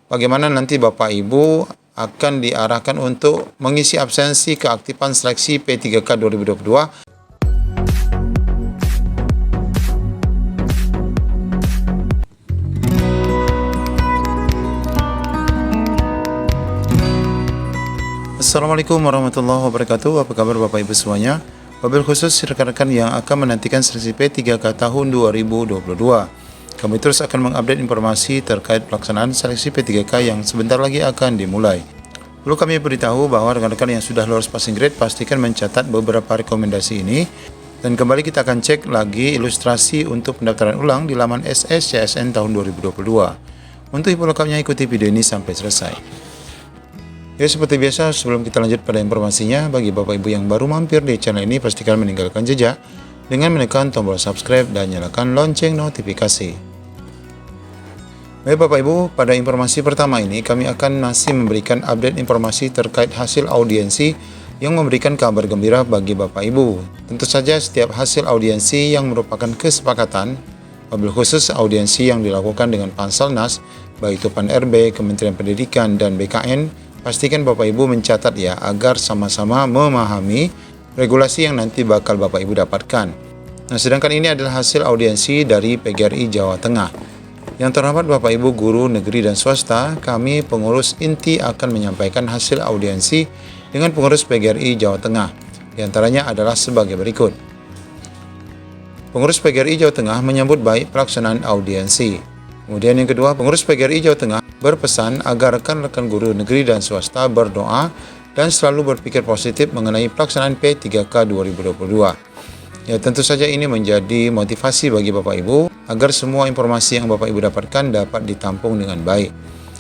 bagaimana nanti Bapak Ibu akan diarahkan untuk mengisi absensi keaktifan seleksi P3K 2022. Assalamualaikum warahmatullahi wabarakatuh. Apa kabar Bapak Ibu semuanya? Wabil khusus rekan-rekan yang akan menantikan seleksi P3K tahun 2022. Kami terus akan mengupdate informasi terkait pelaksanaan seleksi P3K yang sebentar lagi akan dimulai. Perlu kami beritahu bahwa rekan-rekan yang sudah lolos passing grade pastikan mencatat beberapa rekomendasi ini. Dan kembali kita akan cek lagi ilustrasi untuk pendaftaran ulang di laman SSCSN tahun 2022. Untuk info lengkapnya ikuti video ini sampai selesai. Ya, seperti biasa sebelum kita lanjut pada informasinya, bagi Bapak Ibu yang baru mampir di channel ini pastikan meninggalkan jejak dengan menekan tombol subscribe dan nyalakan lonceng notifikasi. Baik Bapak Ibu, pada informasi pertama ini kami akan masih memberikan update informasi terkait hasil audiensi yang memberikan kabar gembira bagi Bapak Ibu. Tentu saja setiap hasil audiensi yang merupakan kesepakatan, wabil khusus audiensi yang dilakukan dengan Panselnas, baik itu Pan-RB, Kementerian Pendidikan, dan BKN, pastikan Bapak Ibu mencatat ya, agar sama-sama memahami regulasi yang nanti bakal Bapak Ibu dapatkan. Nah, sedangkan ini adalah hasil audiensi dari PGRI Jawa Tengah. Yang terhormat Bapak Ibu guru negeri dan swasta, kami pengurus inti akan menyampaikan hasil audiensi dengan pengurus PGRI Jawa Tengah. Di antaranya adalah sebagai berikut. Pengurus PGRI Jawa Tengah menyambut baik pelaksanaan audiensi. Kemudian yang kedua, pengurus PGRI Jawa Tengah berpesan agar rekan-rekan guru negeri dan swasta berdoa dan selalu berpikir positif mengenai pelaksanaan P3K 2022. Ya, tentu saja ini menjadi motivasi bagi Bapak Ibu agar semua informasi yang Bapak Ibu dapatkan dapat ditampung dengan baik.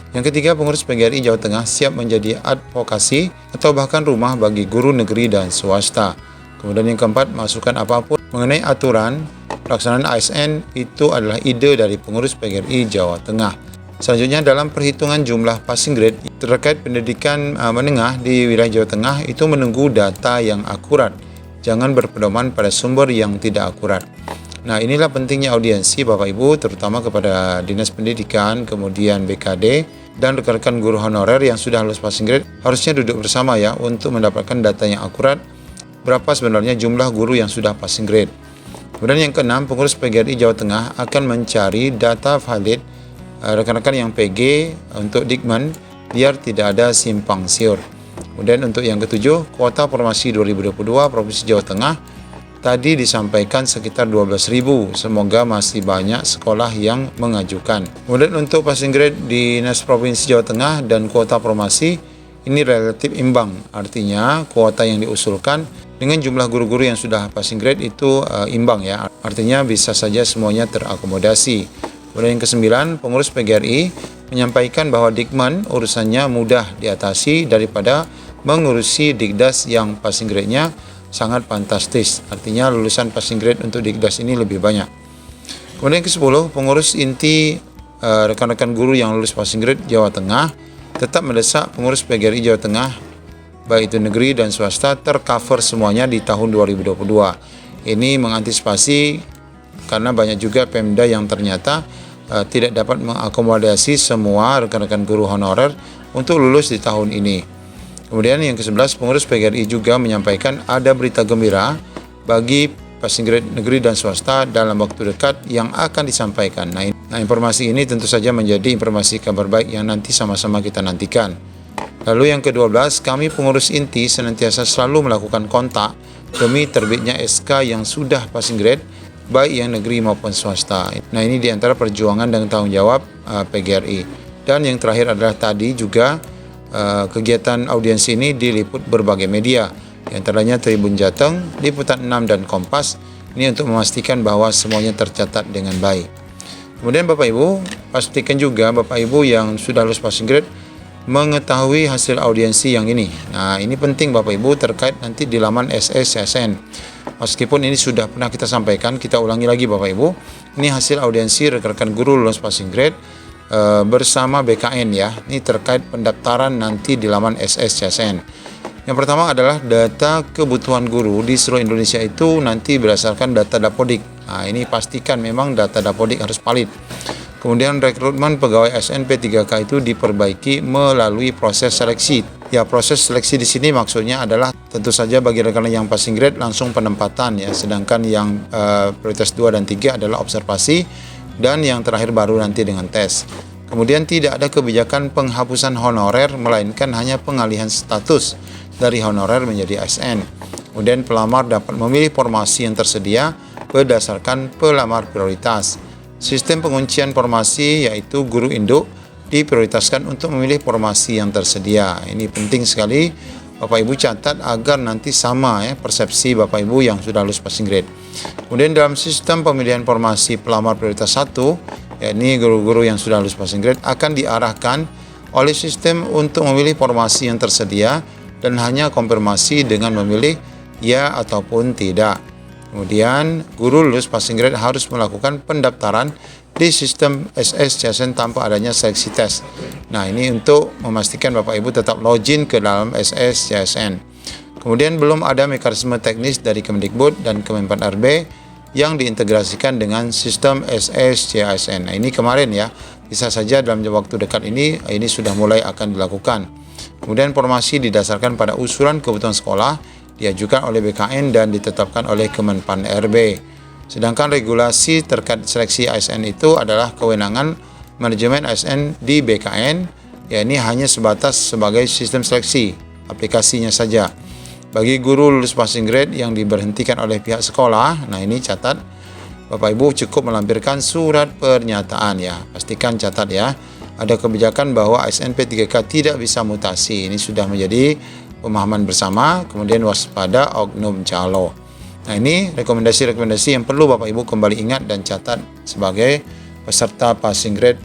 Yang ketiga, pengurus PGRI Jawa Tengah siap menjadi advokasi atau bahkan rumah bagi guru negeri dan swasta. Kemudian yang keempat, masukan apapun mengenai aturan pelaksanaan ASN itu adalah ide dari pengurus PGRI Jawa Tengah. Selanjutnya, dalam perhitungan jumlah passing grade terkait pendidikan menengah di wilayah Jawa Tengah itu menunggu data yang akurat. Jangan berpedoman pada sumber yang tidak akurat. Nah, inilah pentingnya audiensi Bapak Ibu, terutama kepada Dinas Pendidikan, kemudian BKD, dan rekan-rekan guru honorer yang sudah lulus passing grade harusnya duduk bersama ya untuk mendapatkan data yang akurat berapa sebenarnya jumlah guru yang sudah passing grade. Kemudian yang keenam, pengurus PGRI Jawa Tengah akan mencari data valid rekan-rekan yang PG untuk Dikmen biar tidak ada simpang siur. Kemudian untuk yang ketujuh, kuota formasi 2022 Provinsi Jawa Tengah tadi disampaikan sekitar 12.000. Semoga masih banyak sekolah yang mengajukan. Kemudian untuk passing grade di Dinas Provinsi Jawa Tengah dan kuota formasi ini relatif imbang. Artinya kuota yang diusulkan dengan jumlah guru-guru yang sudah passing grade itu imbang ya. Artinya bisa saja semuanya terakomodasi. Kemudian yang kesembilan, pengurus PGRI menyampaikan bahwa Dikmen urusannya mudah diatasi daripada mengurusi Dikdas yang passing grade-nya sangat fantastis. Artinya lulusan passing grade untuk Dikdas ini lebih banyak. Kemudian yang ke-10, pengurus inti rekan-rekan guru yang lulus passing grade Jawa Tengah tetap mendesak pengurus PGRI Jawa Tengah baik itu negeri dan swasta tercover semuanya di tahun 2022. Ini mengantisipasi karena banyak juga Pemda yang ternyata tidak dapat mengakomodasi semua rekan-rekan guru honorer untuk lulus di tahun ini. Kemudian yang ke-11, pengurus PGRI juga menyampaikan ada berita gembira bagi passing grade negeri dan swasta dalam waktu dekat yang akan disampaikan. Nah, informasi ini tentu saja menjadi informasi kabar baik yang nanti sama-sama kita nantikan. Lalu yang ke-12, kami pengurus inti senantiasa selalu melakukan kontak demi terbitnya SK yang sudah passing grade baik yang negeri maupun swasta. Nah, ini diantara perjuangan dan tanggung jawab PGRI. Dan yang terakhir adalah tadi juga kegiatan audiensi ini diliput berbagai media, di antaranya Tribun Jateng, Liputan 6 dan Kompas. Ini untuk memastikan bahwa semuanya tercatat dengan baik. Kemudian Bapak Ibu, pastikan juga Bapak Ibu yang sudah lulus passing grade mengetahui hasil audiensi yang ini. Nah, ini penting Bapak Ibu terkait nanti di laman SSCSN. Meskipun ini sudah pernah kita sampaikan, kita ulangi lagi Bapak Ibu. Ini hasil audiensi rekan-rekan guru lulus passing grade bersama BKN ya. Ini terkait pendaftaran nanti di laman SSCSN. Yang pertama adalah data kebutuhan guru di seluruh Indonesia itu nanti berdasarkan data Dapodik. Nah, ini pastikan memang data Dapodik harus valid. Kemudian rekrutmen pegawai ASN P3K itu diperbaiki melalui proses seleksi. Ya, proses seleksi di sini maksudnya adalah tentu saja bagi rekan yang passing grade langsung penempatan ya, sedangkan yang prioritas 2 dan 3 adalah observasi dan yang terakhir baru nanti dengan tes. Kemudian tidak ada kebijakan penghapusan honorer melainkan hanya pengalihan status dari honorer menjadi ASN. Kemudian pelamar dapat memilih formasi yang tersedia berdasarkan pelamar prioritas. Sistem penguncian formasi yaitu guru induk diprioritaskan untuk memilih formasi yang tersedia. Ini penting sekali Bapak Ibu catat agar nanti sama ya persepsi Bapak Ibu yang sudah lulus passing grade. Kemudian dalam sistem pemilihan formasi pelamar prioritas 1, yakni guru-guru yang sudah lulus passing grade akan diarahkan oleh sistem untuk memilih formasi yang tersedia dan hanya konfirmasi dengan memilih ya ataupun tidak. Kemudian, guru lulus passing grade harus melakukan pendaftaran di sistem SS CSN tanpa adanya seleksi tes. Nah, ini untuk memastikan Bapak Ibu tetap login ke dalam SS CSN. Kemudian, belum ada mekanisme teknis dari Kemdikbud dan Kemenpan-RB yang diintegrasikan dengan sistem SS CSN. Nah, ini kemarin ya, bisa saja dalam waktu dekat ini sudah mulai akan dilakukan. Kemudian, formasi didasarkan pada usulan kebutuhan sekolah diajukan oleh BKN dan ditetapkan oleh Kemenpan RB. Sedangkan regulasi terkait seleksi ASN itu adalah kewenangan manajemen ASN di BKN, ya ini hanya sebatas sebagai sistem seleksi, aplikasinya saja. Bagi guru lulus passing grade yang diberhentikan oleh pihak sekolah, nah ini catat, Bapak Ibu cukup melampirkan surat pernyataan ya, pastikan catat ya. Ada kebijakan bahwa ASN P3K tidak bisa mutasi, ini sudah menjadi pemahaman bersama. Kemudian waspada oknum calo. Nah, ini rekomendasi-rekomendasi yang perlu Bapak Ibu kembali ingat dan catat sebagai peserta passing grade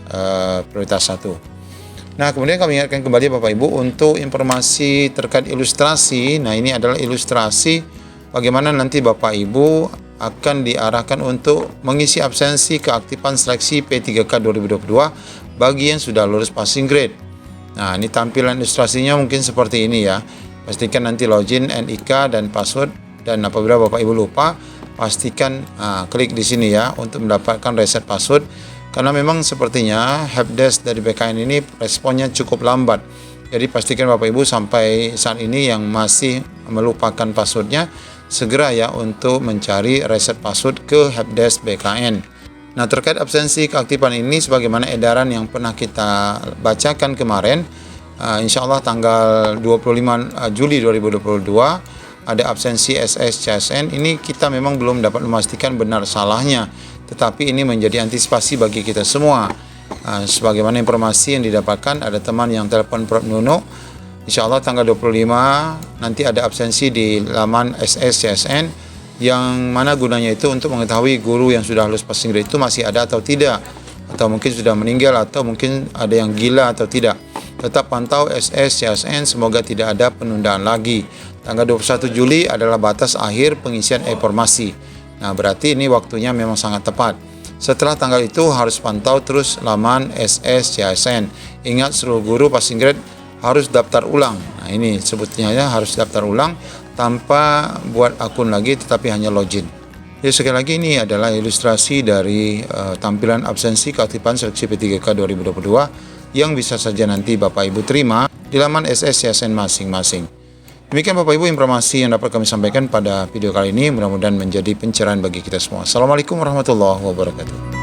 prioritas 1. Nah, kemudian kami ingatkan kembali Bapak Ibu untuk informasi terkait ilustrasi. Nah, ini adalah ilustrasi bagaimana nanti Bapak Ibu akan diarahkan untuk mengisi absensi keaktifan seleksi P3K 2022 bagi yang sudah lulus passing grade. Nah, ini tampilan ilustrasinya mungkin seperti ini ya. Pastikan nanti login, NIK, dan password. Dan apabila Bapak Ibu lupa, pastikan klik di sini ya untuk mendapatkan reset password. Karena memang sepertinya helpdesk dari BKN ini responnya cukup lambat. Jadi pastikan Bapak Ibu sampai saat ini yang masih melupakan passwordnya, segera ya untuk mencari reset password ke helpdesk BKN. Nah, terkait absensi keaktifan ini sebagaimana edaran yang pernah kita bacakan kemarin, insya Allah tanggal 25 Juli 2022 ada absensi SS CSN. Ini kita memang belum dapat memastikan benar salahnya, tetapi ini menjadi antisipasi bagi kita semua. Sebagaimana informasi yang didapatkan, ada teman yang telepon Prof Nuno, insya Allah tanggal 25 nanti ada absensi di laman SS CSN, yang mana gunanya itu untuk mengetahui guru yang sudah lulus passing grade itu masih ada atau tidak, atau mungkin sudah meninggal, atau mungkin ada yang gila atau tidak. Tetap pantau SS CSN, semoga tidak ada penundaan lagi. Tanggal 21 Juli adalah batas akhir pengisian informasi. Nah, berarti ini waktunya memang sangat tepat. Setelah tanggal itu harus pantau terus laman SS CSN. Ingat, seluruh guru passing grade harus daftar ulang. Nah, ini sebutnya ya, harus daftar ulang tanpa buat akun lagi, tetapi hanya login. Jadi sekali lagi ini adalah ilustrasi dari tampilan absensi keaktifan seleksi P3K 2022 yang bisa saja nanti Bapak Ibu terima di laman SS CSN masing-masing. Demikian Bapak Ibu informasi yang dapat kami sampaikan pada video kali ini, mudah-mudahan menjadi pencerahan bagi kita semua. Assalamualaikum warahmatullahi wabarakatuh.